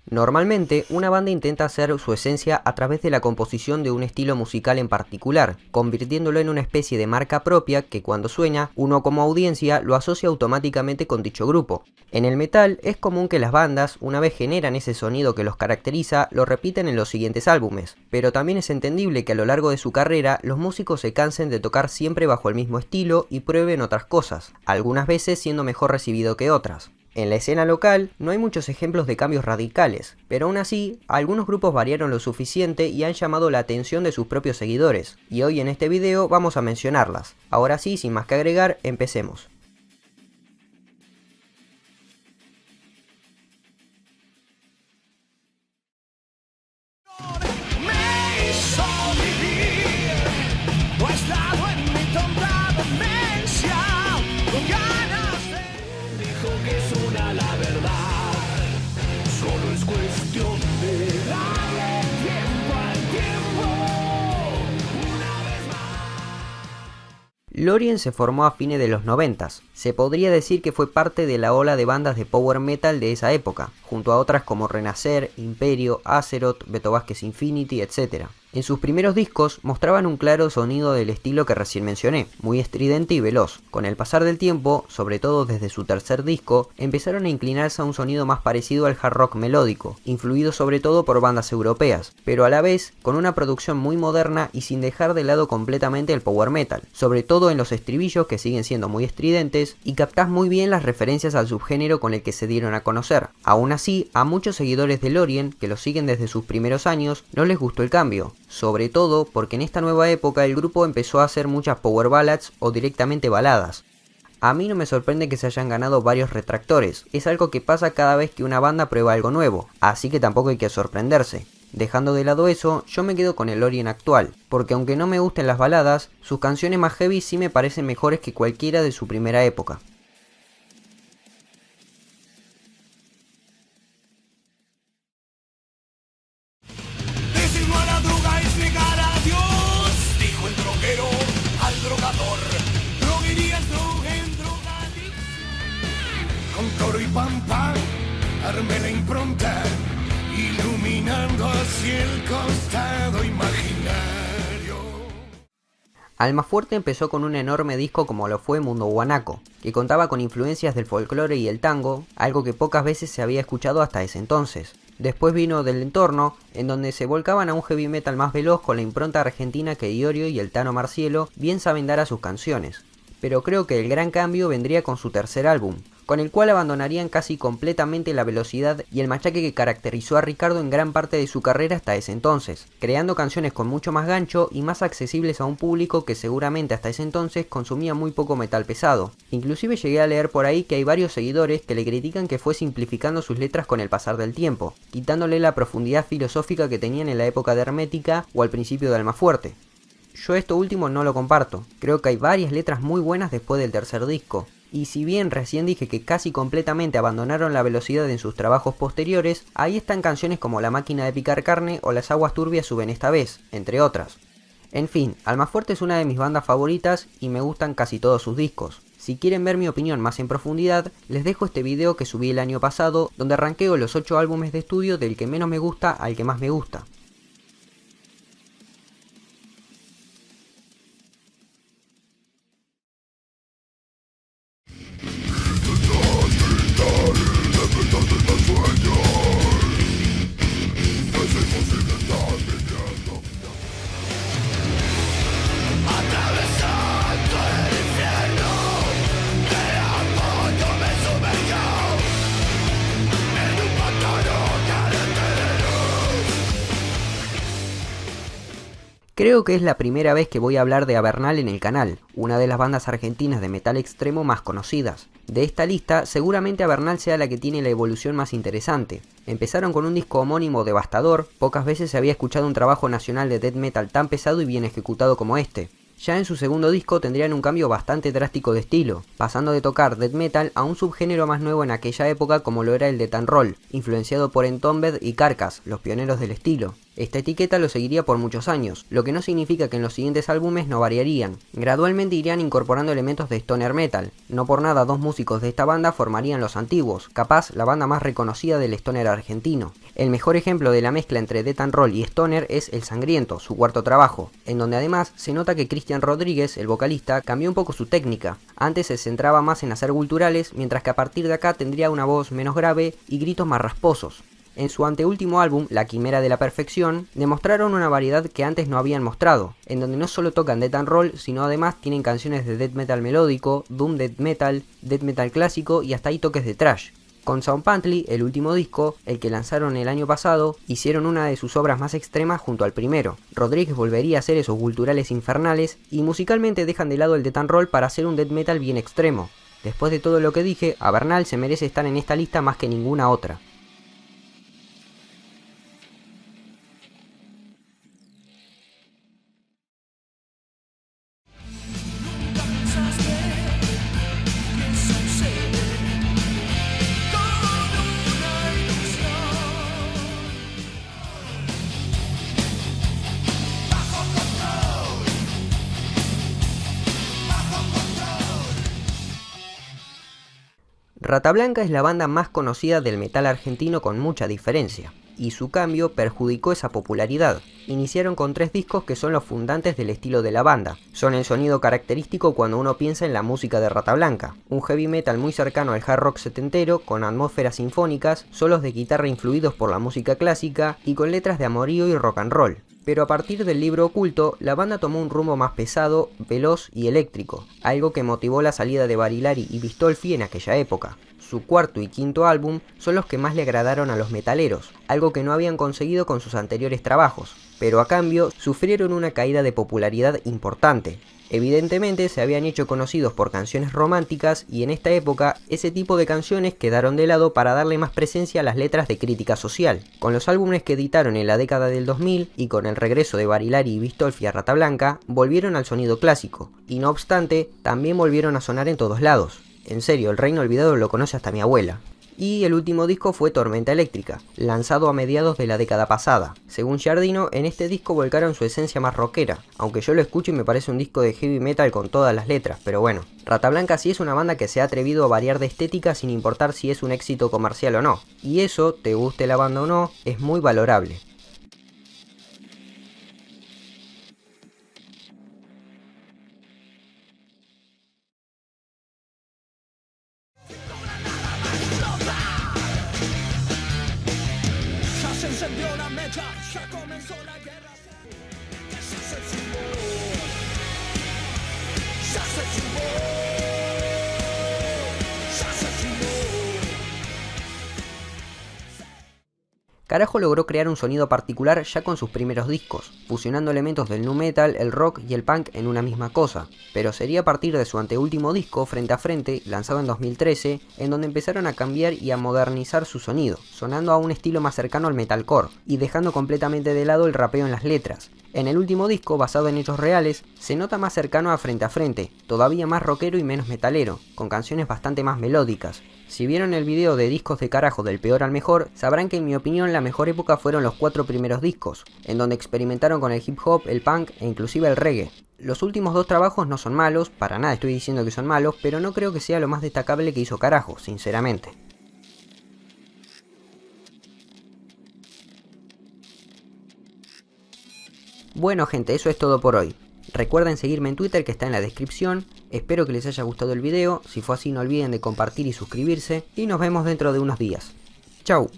Normalmente, una banda intenta hacer su esencia a través de la composición de un estilo musical en particular, convirtiéndolo en una especie de marca propia que cuando suena, uno como audiencia lo asocia automáticamente con dicho grupo. En el metal es común que las bandas, una vez generan ese sonido que los caracteriza, lo repiten en los siguientes álbumes, pero también es entendible que a lo largo de su carrera los músicos se cansen de tocar siempre bajo el mismo estilo y prueben otras cosas, algunas veces siendo mejor recibido que otras. En la escena local no hay muchos ejemplos de cambios radicales, pero aún así, algunos grupos variaron lo suficiente y han llamado la atención de sus propios seguidores, y hoy en este video vamos a mencionarlas. Ahora sí, sin más que agregar, empecemos. Loreen se formó a fines de los 90s. Se podría decir que fue parte de la ola de bandas de power metal de esa época, junto a otras como Renacer, Imperio, Azeroth, Beto Vázquez Infinity, etc. En sus primeros discos mostraban un claro sonido del estilo que recién mencioné, muy estridente y veloz. Con el pasar del tiempo, sobre todo desde su tercer disco, empezaron a inclinarse a un sonido más parecido al hard rock melódico, influido sobre todo por bandas europeas, pero a la vez con una producción muy moderna y sin dejar de lado completamente el power metal, sobre todo en los estribillos que siguen siendo muy estridentes y captás muy bien las referencias al subgénero con el que se dieron a conocer. Aún así, a muchos seguidores de Loreen, que lo siguen desde sus primeros años, no les gustó el cambio. Sobre todo porque en esta nueva época el grupo empezó a hacer muchas power ballads o directamente baladas. A mí no me sorprende que se hayan ganado varios retractores, es algo que pasa cada vez que una banda prueba algo nuevo, así que tampoco hay que sorprenderse. Dejando de lado eso, yo me quedo con el Loreen actual, porque aunque no me gusten las baladas, sus canciones más heavy sí me parecen mejores que cualquiera de su primera época. Con toro y pam pam, armé la impronta, iluminando hacia el costado imaginario. Almafuerte empezó con un enorme disco como lo fue Mundo Guanaco, que contaba con influencias del folclore y el tango, algo que pocas veces se había escuchado hasta ese entonces. Después vino Del Entorno, en donde se volcaban a un heavy metal más veloz con la impronta argentina que Iorio y el Tano Marcielo bien saben dar a sus canciones. Pero creo que el gran cambio vendría con su tercer álbum, con el cual abandonarían casi completamente la velocidad y el machaque que caracterizó a Ricardo en gran parte de su carrera hasta ese entonces, creando canciones con mucho más gancho y más accesibles a un público que seguramente hasta ese entonces consumía muy poco metal pesado. Inclusive llegué a leer por ahí que hay varios seguidores que le critican que fue simplificando sus letras con el pasar del tiempo, quitándole la profundidad filosófica que tenían en la época de Hermética o al principio de Almafuerte. Yo esto último no lo comparto, creo que hay varias letras muy buenas después del tercer disco. Y si bien recién dije que casi completamente abandonaron la velocidad en sus trabajos posteriores, ahí están canciones como La máquina de picar carne o Las aguas turbias suben esta vez, entre otras. En fin, Almafuerte es una de mis bandas favoritas y me gustan casi todos sus discos. Si quieren ver mi opinión más en profundidad, les dejo este video que subí el año pasado, donde ranqueo los 8 álbumes de estudio del que menos me gusta al que más me gusta. Creo que es la primera vez que voy a hablar de Avernal en el canal, una de las bandas argentinas de metal extremo más conocidas. De esta lista, seguramente Avernal sea la que tiene la evolución más interesante. Empezaron con un disco homónimo devastador, pocas veces se había escuchado un trabajo nacional de death metal tan pesado y bien ejecutado como este. Ya en su segundo disco tendrían un cambio bastante drástico de estilo, pasando de tocar death metal a un subgénero más nuevo en aquella época como lo era el death and roll, influenciado por Entombed y Carcass, los pioneros del estilo. Esta etiqueta lo seguiría por muchos años, lo que no significa que en los siguientes álbumes no variarían. Gradualmente irían incorporando elementos de stoner metal. No por nada dos músicos de esta banda formarían Los Antiguos, capaz la banda más reconocida del stoner argentino. El mejor ejemplo de la mezcla entre death and roll y stoner es El Sangriento, su cuarto trabajo, en donde además se nota que Cristian Rodríguez, el vocalista, cambió un poco su técnica. Antes se centraba más en hacer guturales, mientras que a partir de acá tendría una voz menos grave y gritos más rasposos. En su anteúltimo álbum, La Quimera de la Perfección, demostraron una variedad que antes no habían mostrado, en donde no solo tocan death and roll, sino además tienen canciones de death metal melódico, doom death metal clásico y hasta hay toques de thrash. Con Sound Pantley, el último disco, el que lanzaron el año pasado, hicieron una de sus obras más extremas junto al primero. Rodríguez volvería a hacer esos guturales infernales y musicalmente dejan de lado el death and roll para hacer un death metal bien extremo. Después de todo lo que dije, Avernal se merece estar en esta lista más que ninguna otra. Rata Blanca es la banda más conocida del metal argentino con mucha diferencia, y su cambio perjudicó esa popularidad. Iniciaron con 3 discos que son los fundantes del estilo de la banda. Son el sonido característico cuando uno piensa en la música de Rata Blanca, un heavy metal muy cercano al hard rock setentero, con atmósferas sinfónicas, solos de guitarra influidos por la música clásica y con letras de amorío y rock and roll. Pero a partir del Libro Oculto, la banda tomó un rumbo más pesado, veloz y eléctrico, algo que motivó la salida de Barilari y Bistolfi en aquella época. Su cuarto y quinto álbum son los que más le agradaron a los metaleros, algo que no habían conseguido con sus anteriores trabajos, pero a cambio sufrieron una caída de popularidad importante. Evidentemente se habían hecho conocidos por canciones románticas y en esta época ese tipo de canciones quedaron de lado para darle más presencia a las letras de crítica social. Con los álbumes que editaron en la década del 2000 y con el regreso de Barilari y Bistolfi a Rata Blanca, volvieron al sonido clásico, y no obstante, también volvieron a sonar en todos lados. En serio, El Reino Olvidado lo conoce hasta mi abuela. Y el último disco fue Tormenta Eléctrica, lanzado a mediados de la década pasada. Según Giardino, en este disco volcaron su esencia más rockera, aunque yo lo escucho y me parece un disco de heavy metal con todas las letras, pero bueno. Rata Blanca sí es una banda que se ha atrevido a variar de estética sin importar si es un éxito comercial o no, y eso, te guste la banda o no, es muy valorable. Ya comenzó la guerra. Carajo logró crear un sonido particular ya con sus primeros discos, fusionando elementos del nu metal, el rock y el punk en una misma cosa, pero sería a partir de su anteúltimo disco, Frente a Frente, lanzado en 2013, en donde empezaron a cambiar y a modernizar su sonido, sonando a un estilo más cercano al metalcore, y dejando completamente de lado el rapeo en las letras. En el último disco, basado en hechos reales, se nota más cercano a Frente a Frente, todavía más rockero y menos metalero, con canciones bastante más melódicas. Si vieron el video de Discos de Carajo del peor al mejor, sabrán que en mi opinión la mejor época fueron los 4 primeros discos, en donde experimentaron con el hip hop, el punk e inclusive el reggae. Los últimos 2 trabajos no son malos, para nada estoy diciendo que son malos, pero no creo que sea lo más destacable que hizo Carajo, sinceramente. Bueno gente, eso es todo por hoy. Recuerden seguirme en Twitter que está en la descripción, espero que les haya gustado el video, si fue así no olviden de compartir y suscribirse, y nos vemos dentro de unos días. Chau.